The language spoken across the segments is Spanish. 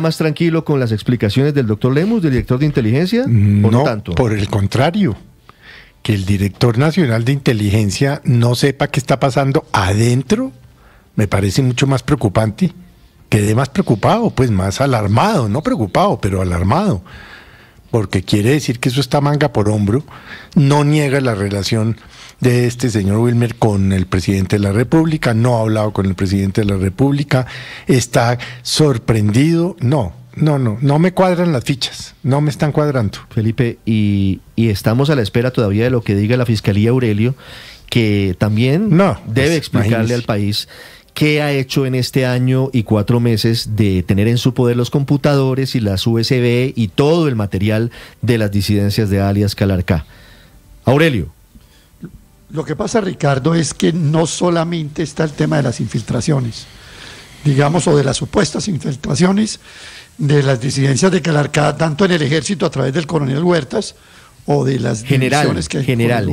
más tranquilo con las explicaciones del doctor Lemus, del director de inteligencia? No, tanto? por el contrario, que el director nacional de inteligencia no sepa qué está pasando adentro, me parece mucho más preocupante. Quedé más preocupado, pues más alarmado, no preocupado, pero alarmado, porque quiere decir que eso está manga por hombro. No niega la relación de este señor Wilmer con el presidente de la República, no ha hablado con el presidente de la República, está sorprendido. No me cuadran las fichas, no me están cuadrando. Felipe, y estamos a la espera todavía de lo que diga la Fiscalía Aurelio, que también debe explicarle al país qué ha hecho en este año y 4 meses de tener en su poder los computadores y las USB y todo el material de las disidencias de alias Calarcá. Aurelio. Lo que pasa, Ricardo, es que no solamente está el tema de las infiltraciones, digamos, o de las supuestas infiltraciones de las disidencias de Calarcá, tanto en el ejército a través del coronel Huertas, o de las divisiones que el general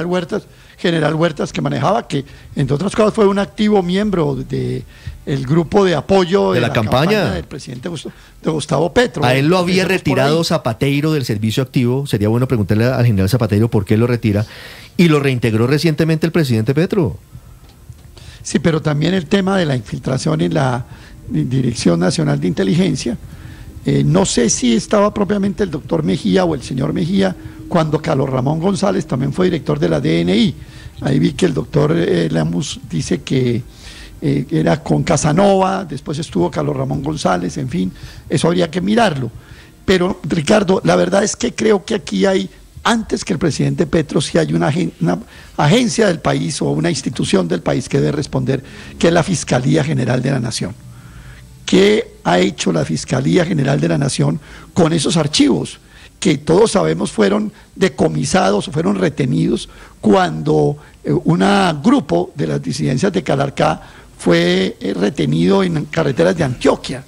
Huertas que manejaba, que entre otras cosas fue un activo miembro de el grupo de apoyo de la campaña del presidente de Gustavo Petro. A él lo había retirado Zapateiro del servicio activo. Sería bueno preguntarle al general Zapateiro por qué lo retira, y lo reintegró recientemente el presidente Petro. Sí, pero también el tema de la infiltración en la Dirección Nacional de Inteligencia. No sé si estaba propiamente el doctor Mejía o el señor Mejía cuando Carlos Ramón González también fue director de la DNI. Ahí vi que el doctor Lemus dice que era con Casanova, después estuvo Carlos Ramón González, en fin, eso habría que mirarlo. Pero, Ricardo, la verdad es que creo que aquí hay, antes que el presidente Petro, sí hay una agencia del país o una institución del país que debe responder, que es la Fiscalía General de la Nación. ¿Qué ha hecho la Fiscalía General de la Nación con esos archivos que todos sabemos fueron decomisados o fueron retenidos cuando un grupo de las disidencias de Calarcá fue retenido en carreteras de Antioquia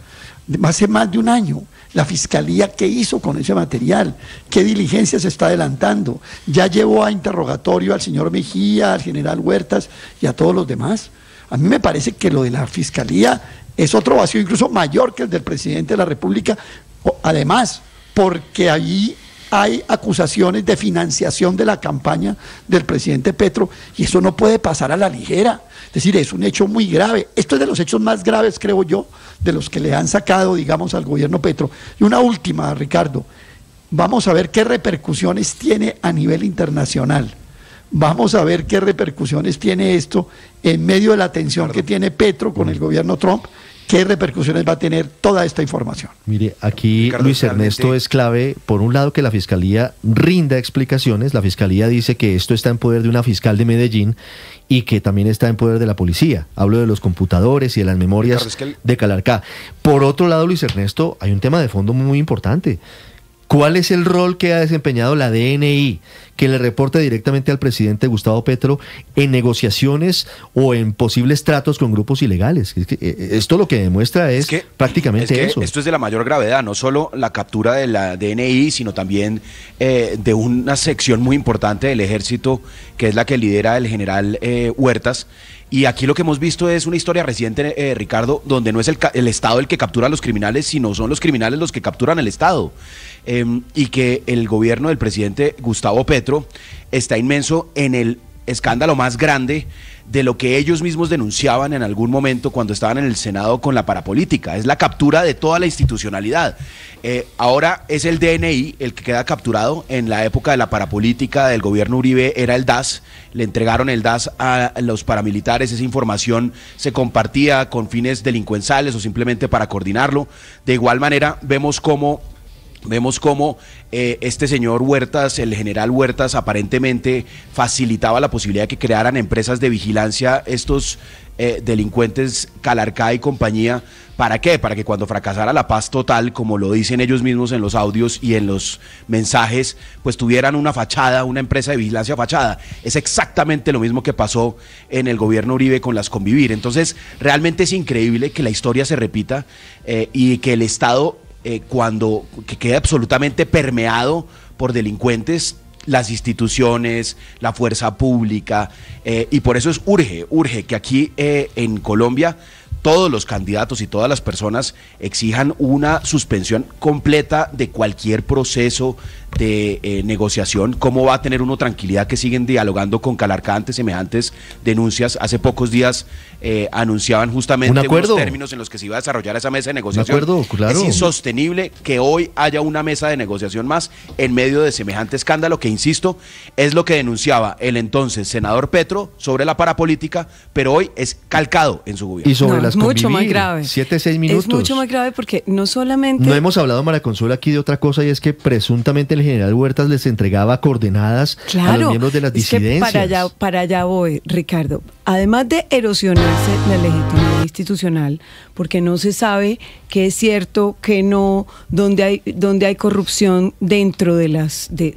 hace más de un año? La Fiscalía, ¿qué hizo con ese material? ¿Qué diligencia se está adelantando? ¿Ya llevó a interrogatorio al señor Mejía, al general Huertas y a todos los demás? A mí me parece que lo de la Fiscalía es otro vacío incluso mayor que el del presidente de la República, además, porque ahí hay acusaciones de financiación de la campaña del presidente Petro, y eso no puede pasar a la ligera. Es decir, es un hecho muy grave. Esto es de los hechos más graves, creo yo, de los que le han sacado, digamos, al gobierno Petro. Y una última, Ricardo, vamos a ver qué repercusiones tiene a nivel internacional. Vamos a ver qué repercusiones tiene esto en medio de la tensión que tiene Petro con el gobierno Trump. ¿Qué repercusiones va a tener toda esta información? Mire, aquí Ricardo, Luis Ernesto, es clave, por un lado, que la Fiscalía rinda explicaciones. La Fiscalía dice que esto está en poder de una fiscal de Medellín y que también está en poder de la policía. Hablo de los computadores y de las memorias de Calarcá. Por otro lado, Luis Ernesto, hay un tema de fondo muy importante. ¿Cuál es el rol que ha desempeñado la DNI, que le reporta directamente al presidente Gustavo Petro en negociaciones o en posibles tratos con grupos ilegales? Esto lo que demuestra es que prácticamente eso. Esto es de la mayor gravedad, no solo la captura de la DNI, sino también de una sección muy importante del ejército, que es la que lidera el general Huertas. Y aquí lo que hemos visto es una historia reciente, Ricardo, donde no es el Estado el que captura a los criminales, sino son los criminales los que capturan al Estado. Y que el gobierno del presidente Gustavo Petro está inmenso en el escándalo más grande de lo que ellos mismos denunciaban en algún momento cuando estaban en el Senado con la parapolítica. Es la captura de toda la institucionalidad. Ahora es el DNI el que queda capturado. En la época de la parapolítica del gobierno Uribe era el DAS, le entregaron el DAS a los paramilitares, esa información se compartía con fines delincuenciales o simplemente para coordinarlo. De igual manera vemos cómo este señor Huertas, el general Huertas, aparentemente facilitaba la posibilidad de que crearan empresas de vigilancia estos delincuentes Calarcá y compañía. ¿Para qué? Para que cuando fracasara la paz total, como lo dicen ellos mismos en los audios y en los mensajes, pues tuvieran una fachada, una empresa de vigilancia fachada. Es exactamente lo mismo que pasó en el gobierno Uribe con las Convivir. Entonces, realmente es increíble que la historia se repita y que el Estado, que queda absolutamente permeado por delincuentes, las instituciones, la fuerza pública, y por eso urge que aquí en Colombia todos los candidatos y todas las personas exijan una suspensión completa de cualquier proceso de negociación, ¿cómo va a tener uno tranquilidad que siguen dialogando con Calarcá ante semejantes denuncias? Hace pocos días anunciaban justamente unos términos en los que se iba a desarrollar esa mesa de negociación. Claro. Es insostenible que hoy haya una mesa de negociación más en medio de semejante escándalo que, insisto, es lo que denunciaba el entonces senador Petro sobre la parapolítica, pero hoy es calcado en su gobierno. Y sobre las mucho más grave. 7-6 minutos. Es mucho más grave porque no solamente... No hemos hablado, María Consuelo, aquí de otra cosa, y es que presuntamente el general Huertas les entregaba coordenadas a los miembros de las disidencias. Que para allá voy, Ricardo. Además de erosionarse la legitimidad institucional, porque no se sabe qué es cierto, qué no, dónde hay corrupción dentro de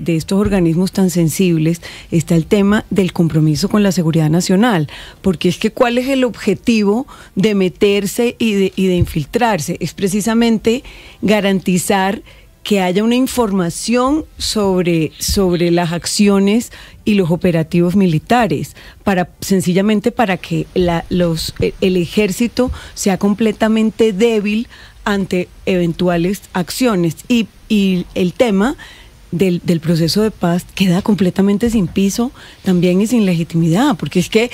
estos organismos tan sensibles, está el tema del compromiso con la seguridad nacional, porque es que ¿cuál es el objetivo de meterse y de infiltrarse? Es precisamente garantizar que haya una información sobre las acciones y los operativos militares, sencillamente para que el ejército sea completamente débil ante eventuales acciones. Y el tema del proceso de paz queda completamente sin piso también y sin legitimidad, porque es que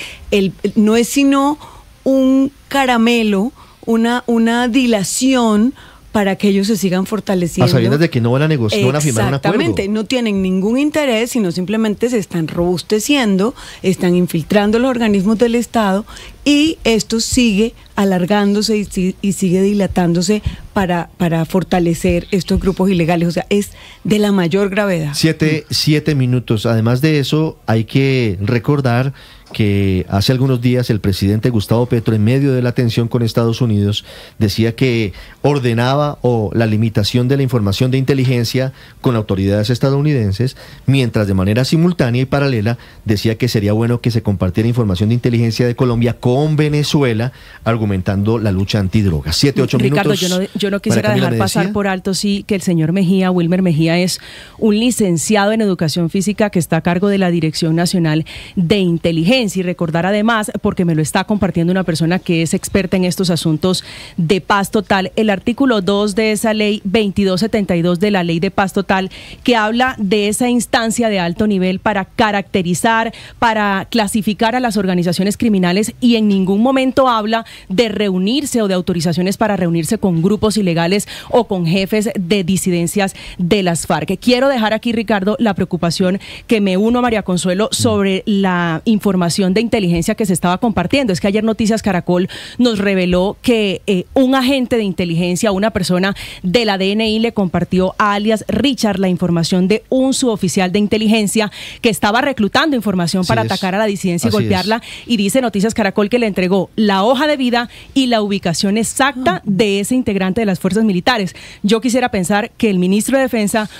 no es sino un caramelo, una dilación para que ellos se sigan fortaleciendo. A sabiendas de que no van a negociar, no van a firmar un acuerdo. Exactamente, no tienen ningún interés, sino simplemente se están robusteciendo, están infiltrando los organismos del Estado, y esto sigue alargándose y sigue dilatándose para fortalecer estos grupos ilegales. O sea, es de la mayor gravedad. 7 minutos. Además de eso, hay que recordar que hace algunos días el presidente Gustavo Petro, en medio de la tensión con Estados Unidos, decía que ordenaba la limitación de la información de inteligencia con autoridades estadounidenses, mientras de manera simultánea y paralela decía que sería bueno que se compartiera información de inteligencia de Colombia con Venezuela, argumentando la lucha antidrogas. 7-8 minutos. Ricardo, yo no quisiera dejar pasar por alto, sí, que el señor Mejía, Wilmer Mejía, es un licenciado en Educación Física que está a cargo de la Dirección Nacional de Inteligencia. Y recordar además, porque me lo está compartiendo una persona que es experta en estos asuntos de paz total, el artículo 2 de esa ley 2272 de la ley de paz total, que habla de esa instancia de alto nivel para caracterizar, para clasificar a las organizaciones criminales, y en ningún momento habla de reunirse o de autorizaciones para reunirse con grupos ilegales o con jefes de disidencias de las FARC. Quiero dejar aquí, Ricardo, la preocupación que me uno a María Consuelo sobre la información de inteligencia que se estaba compartiendo. Es que ayer Noticias Caracol nos reveló que un agente de inteligencia, una persona de la DNI, le compartió a alias Richard la información de un suboficial de inteligencia que estaba reclutando información para atacar a la disidencia y golpearla, y dice Noticias Caracol que le entregó la hoja de vida y la ubicación exacta de ese integrante de las fuerzas militares. Yo quisiera pensar que el ministro de Defensa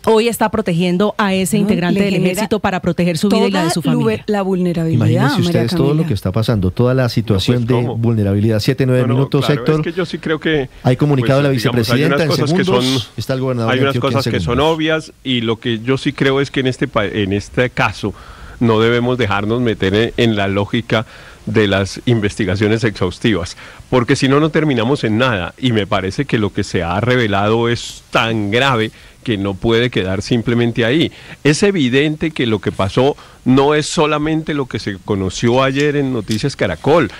hoy está protegiendo a ese integrante del ejército para proteger su vida y la de su familia. La vulnerabilidad. Imagínense ustedes todo lo que está pasando, toda la situación de vulnerabilidad. 7-9 minutos, claro, Héctor. Es que yo sí creo que hay comunicado de la vicepresidenta en segundos. Está el gobernador. Hay unas cosas que son obvias, y lo que yo sí creo es que en este caso no debemos dejarnos meter en la lógica de las investigaciones exhaustivas, porque si no, no terminamos en nada, y me parece que lo que se ha revelado es tan grave que no puede quedar simplemente ahí. Es evidente que lo que pasó no es solamente lo que se conoció ayer en Noticias Caracol,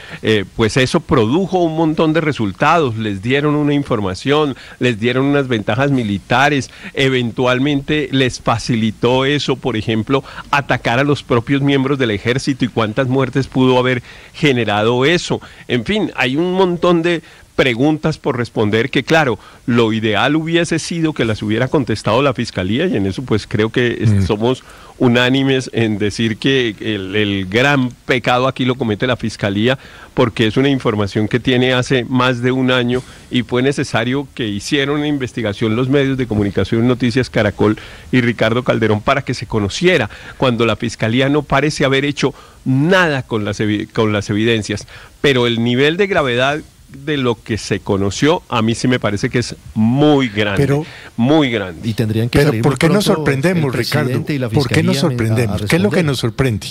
pues eso produjo un montón de resultados, les dieron una información, les dieron unas ventajas militares, eventualmente les facilitó eso, por ejemplo, atacar a los propios miembros del ejército, y cuántas muertes pudo haber generado eso. En fin, hay un montón de preguntas por responder que, claro, lo ideal hubiese sido que las hubiera contestado la Fiscalía, y en eso pues creo que somos unánimes en decir que el gran pecado aquí lo comete la Fiscalía, porque es una información que tiene hace más de un año, y fue necesario que hicieran una investigación los medios de comunicación, Noticias Caracol y Ricardo Calderón, para que se conociera, cuando la Fiscalía no parece haber hecho nada con las evidencias. Pero el nivel de gravedad de lo que se conoció, a mí sí me parece que es muy grande, muy grande. Y tendrían que pero ¿por qué nos sorprendemos, Ricardo? ¿Por qué nos sorprendemos? ¿Qué es lo que nos sorprende?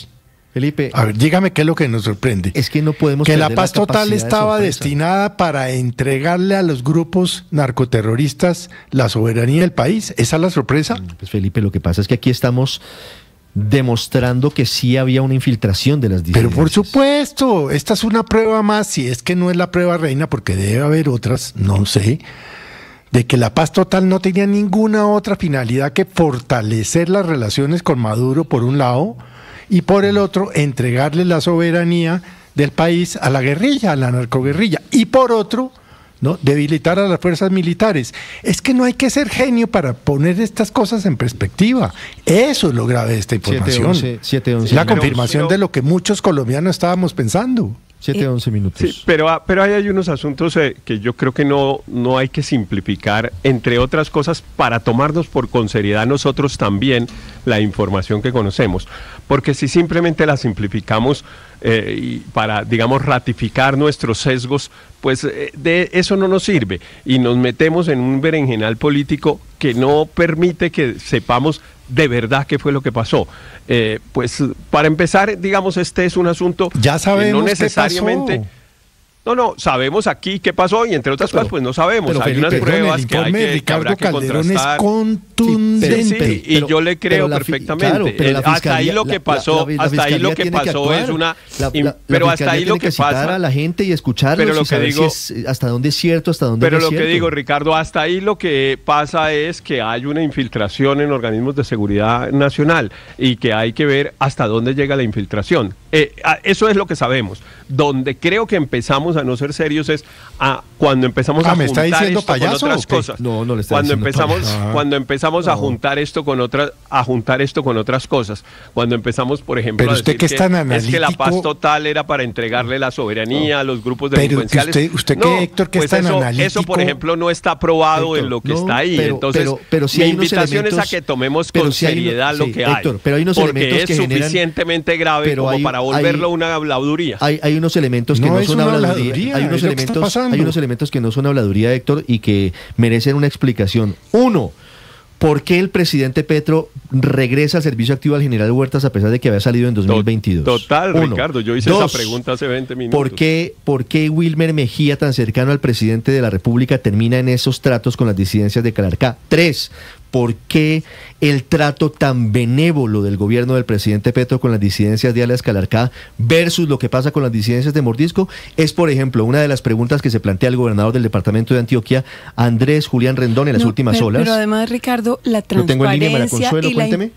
Felipe, a ver, dígame qué es lo que nos sorprende. Es que no podemos que la paz total estaba destinada para entregarle a los grupos narcoterroristas la soberanía del país. ¿Esa es la sorpresa? Pues Felipe, lo que pasa es que aquí estamos demostrando que sí había una infiltración de las disidencias. Pero por supuesto, esta es una prueba más, si es que no es la prueba reina, porque debe haber otras, no sé, de que la paz total no tenía ninguna otra finalidad que fortalecer las relaciones con Maduro por un lado, y por el otro, entregarle la soberanía del país a la guerrilla, a la narcoguerrilla, y por otro, ¿no?, debilitar a las fuerzas militares. Es que no hay que ser genio para poner estas cosas en perspectiva. Eso es lo grave de esta información. 7-11. La confirmación de lo que muchos colombianos estábamos pensando. 7-11 minutos. Sí, pero ahí hay unos asuntos que yo creo que no hay que simplificar, entre otras cosas, para tomarnos con seriedad nosotros también la información que conocemos. Porque si simplemente la simplificamos y para, digamos, ratificar nuestros sesgos, pues de eso no nos sirve. Y nos metemos en un berenjenal político que no permite que sepamos de verdad qué fue lo que pasó. Pues para empezar, digamos, este es un asunto ya sabemos que no necesariamente... qué pasó. No, sabemos aquí qué pasó y entre otras cosas pues no sabemos. Hay Felipe, unas pruebas el que hay que habrá que Calderón contrastar. es contundente. Y yo le creo perfectamente. Claro, hasta ahí lo que pasó, hasta ahí lo que pasó es una... Pero hasta ahí lo que pasa... a la gente y escucharlos pero lo y que saber digo, si es, hasta dónde es cierto, hasta dónde pero no es lo cierto. que digo, Ricardo, hasta ahí lo que pasa es que hay una infiltración en organismos de seguridad nacional y que hay que ver hasta dónde llega la infiltración. Eso es lo que sabemos. Donde creo que empezamos a no ser serios es cuando empezamos a juntar esto payaso, con otras cosas. No le está cuando diciendo empezamos a juntar esto con otras cosas. Cuando empezamos, por ejemplo, pero a usted decir que es tan es que la analítico, paz total era para entregarle la soberanía a los grupos delincuenciales. Pero usted que, Héctor, que pues es tan analítico. eso, por ejemplo, no está aprobado, Héctor, en lo que está ahí. Entonces, pero si mi hay unos invitación es a elementos, que tomemos con seriedad lo que hay. Héctor, pero hay unos porque elementos es que suficientemente grave como para volverlo una habladuría. Hay unos elementos que no son habladuría. Hay unos elementos que no son habladuría, Héctor, y que merecen una explicación. Uno, ¿por qué el presidente Petro regresa al servicio activo al general Huertas a pesar de que había salido en 2022? Total, Ricardo, yo hice esa pregunta hace 20 minutos. ¿Por qué Wilmer Mejía, tan cercano al presidente de la República, termina en esos tratos con las disidencias de Calarcá? 3, ¿por qué el trato tan benévolo del gobierno del presidente Petro con las disidencias de alias Calarcá versus lo que pasa con las disidencias de Mordisco? Es, por ejemplo, una de las preguntas que se plantea el gobernador del departamento de Antioquia, Andrés Julián Rendón, en las últimas horas. Pero además, Ricardo, la transparencia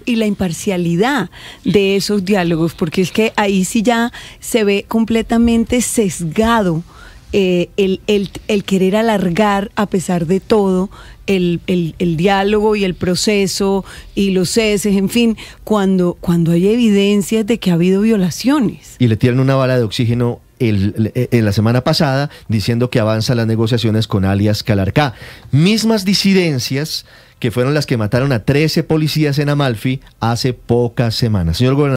y la imparcialidad de esos diálogos, porque es que ahí sí ya se ve completamente sesgado el querer alargar, a pesar de todo, el diálogo y el proceso y los ceses, en fin, cuando hay evidencias de que ha habido violaciones. Y le tiran una bala de oxígeno en la semana pasada diciendo que avanzan las negociaciones con alias Calarcá. Mismas disidencias que fueron las que mataron a 13 policías en Amalfi hace pocas semanas. Señor gobernador.